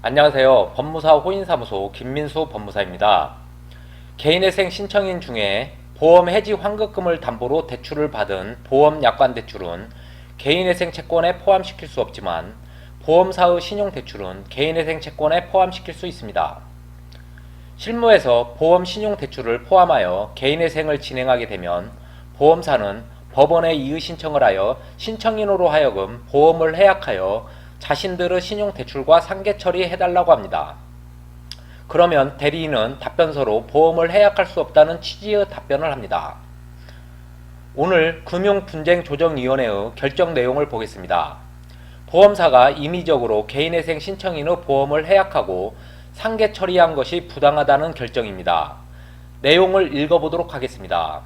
안녕하세요. 법무사 호인사무소 김민수 법무사입니다. 개인회생 신청인 중에 보험 해지 환급금을 담보로 대출을 받은 보험약관대출은 개인회생 채권에 포함시킬 수 없지만 보험사의 신용대출은 개인회생 채권에 포함시킬 수 있습니다. 실무에서 보험 신용대출을 포함하여 개인회생을 진행하게 되면 보험사는 법원에 이의 신청을 하여 신청인으로 하여금 보험을 해약하여 자신들의 신용대출과 상계 처리해달라고 합니다. 그러면 대리인은 답변서로 보험을 해약할 수 없다는 취지의 답변을 합니다. 오늘 금융분쟁조정위원회의 결정 내용을 보겠습니다. 보험사가 임의적으로 개인회생 신청인의 보험을 해약하고 상계 처리한 것이 부당하다는 결정입니다. 내용을 읽어보도록 하겠습니다.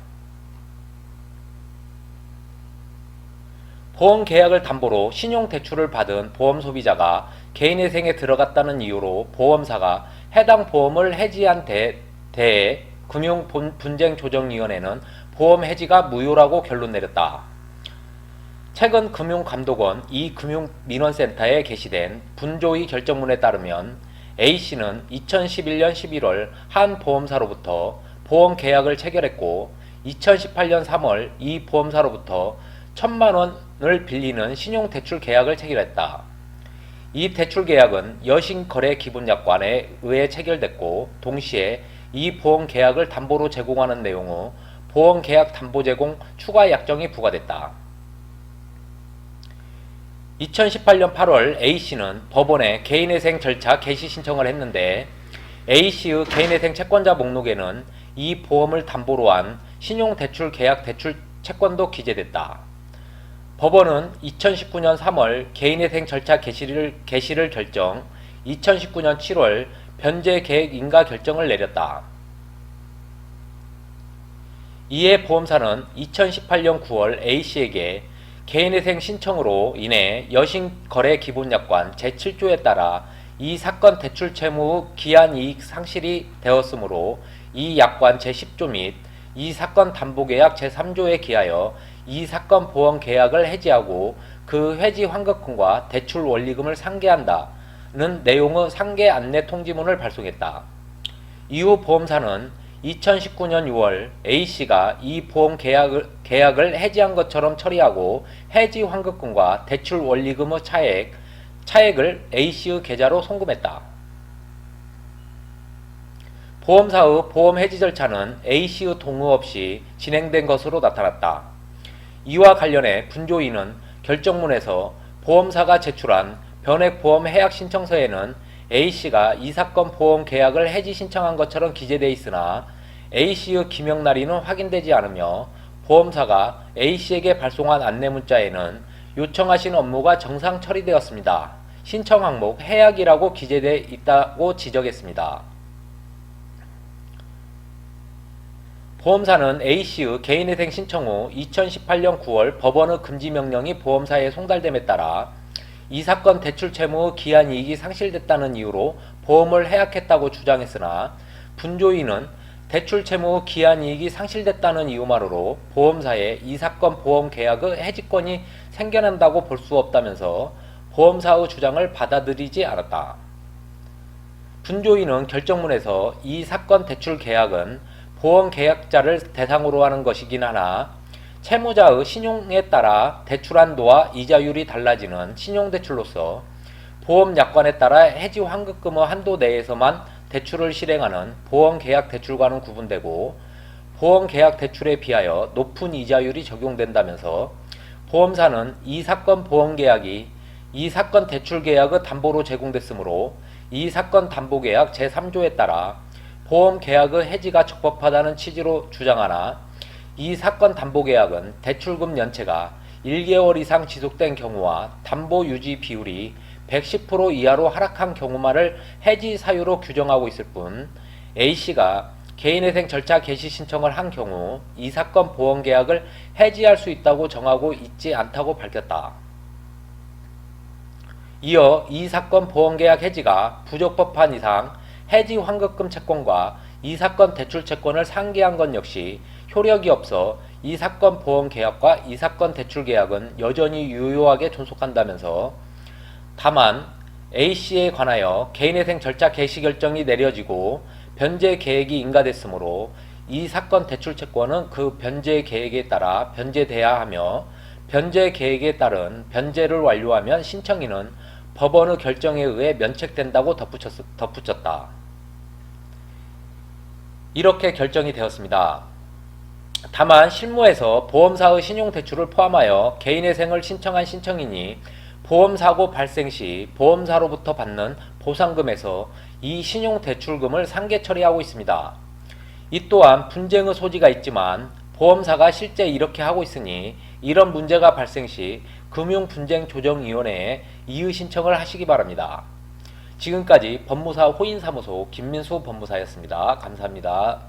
보험계약을 담보로 신용대출을 받은 보험소비자가 개인회생에 들어갔다는 이유로 보험사가 해당 보험을 해지한 데에 금융분쟁조정위원회는 보험 해지가 무효라고 결론 내렸다. 최근 금융감독원 이금융민원센터에 게시된 분조의 결정문에 따르면 A씨는 2011년 11월 한 보험사로부터 보험계약을 체결했고 2018년 3월 이 보험사로부터 1,000만원을 빌리는 신용대출 계약을 체결했다. 이 대출 계약은 여신거래기본약관에 의해 체결됐고 동시에 이 보험계약을 담보로 제공하는 내용의 보험계약 담보 제공 추가 약정이 부과됐다. 2018년 8월 A씨는 법원에 개인회생 절차 개시 신청을 했는데 A씨의 개인회생 채권자 목록에는 이 보험을 담보로 한 신용대출 계약 대출 채권도 기재됐다. 법원은 2019년 3월 개인회생 절차 개시를 결정, 2019년 7월 변제 계획 인가 결정을 내렸다. 이에 보험사는 2018년 9월 A씨에게 개인회생 신청으로 인해 여신거래기본약관 제7조에 따라 이 사건 대출 채무의 기한이익 상실이 되었으므로 이 약관 제10조 및 이 사건 담보계약 제3조에 기하여 이 사건 보험계약을 해지하고 그 해지 환급금과 대출 원리금을 상계한다는 내용의 상계 안내 통지문을 발송했다. 이후 보험사는 2019년 6월 A씨가 이 보험 계약을 해지한 것처럼 처리하고 해지 환급금과 대출 원리금의 차액을 A씨의 계좌로 송금했다. 보험사의 보험 해지 절차는 A씨의 동의 없이 진행된 것으로 나타났다. 이와 관련해 분조인은 결정문에서 보험사가 제출한 변액보험 해약 신청서에는 A씨가 이 사건 보험 계약을 해지 신청한 것처럼 기재되어 있으나 A씨의 기명 날인은 확인되지 않으며 보험사가 A씨에게 발송한 안내문자에는 요청하신 업무가 정상 처리되었습니다. 신청 항목 해약이라고 기재되어 있다고 지적했습니다. 보험사는 A씨의 개인회생 신청 후 2018년 9월 법원의 금지명령이 보험사에 송달됨에 따라 이 사건 대출 채무의 기한이익이 상실됐다는 이유로 보험을 해약했다고 주장했으나 분조인은 대출 채무의 기한이익이 상실됐다는 이유만으로 보험사에 이 사건 보험계약의 해지권이 생겨난다고 볼 수 없다면서 보험사의 주장을 받아들이지 않았다. 분조인은 결정문에서 이 사건 대출 계약은 보험계약자를 대상으로 하는 것이긴 하나 채무자의 신용에 따라 대출한도와 이자율이 달라지는 신용대출로서 보험약관에 따라 해지 환급금의 한도 내에서만 대출을 실행하는 보험계약 대출과는 구분되고 보험계약 대출에 비하여 높은 이자율이 적용된다면서 보험사는 이 사건 보험계약이 이 사건 대출계약의 담보로 제공됐으므로 이 사건 담보계약 제3조에 따라 보험계약의 해지가 적법하다는 취지로 주장하나 이 사건 담보계약은 대출금 연체가 1개월 이상 지속된 경우와 담보 유지 비율이 110% 이하로 하락한 경우만을 해지 사유로 규정하고 있을 뿐 A씨가 개인회생 절차 개시 신청을 한 경우 이 사건 보험계약을 해지할 수 있다고 정하고 있지 않다고 밝혔다. 이어 이 사건 보험계약 해지가 부적법한 이상 해지 환급금 채권과 이 사건 대출 채권을 상계한 것 역시 효력이 없어 이 사건 보험 계약과 이 사건 대출 계약은 여전히 유효하게 존속한다면서 다만 A씨에 관하여 개인회생 절차 개시 결정이 내려지고 변제 계획이 인가됐으므로 이 사건 대출 채권은 그 변제 계획에 따라 변제돼야 하며 변제 계획에 따른 변제를 완료하면 신청인은 법원의 결정에 의해 면책된다고 덧붙였다. 이렇게 결정이 되었습니다. 다만 실무에서 보험사의 신용대출을 포함하여 개인회생을 신청한 신청인이 보험사고 발생 시 보험사로부터 받는 보상금에서 이 신용대출금을 상계 처리하고 있습니다. 이 또한 분쟁의 소지가 있지만 보험사가 실제 이렇게 하고 있으니 이런 문제가 발생 시 금융분쟁조정위원회에 이의 신청을 하시기 바랍니다. 지금까지 법무사 호인사무소 김민수 법무사였습니다. 감사합니다.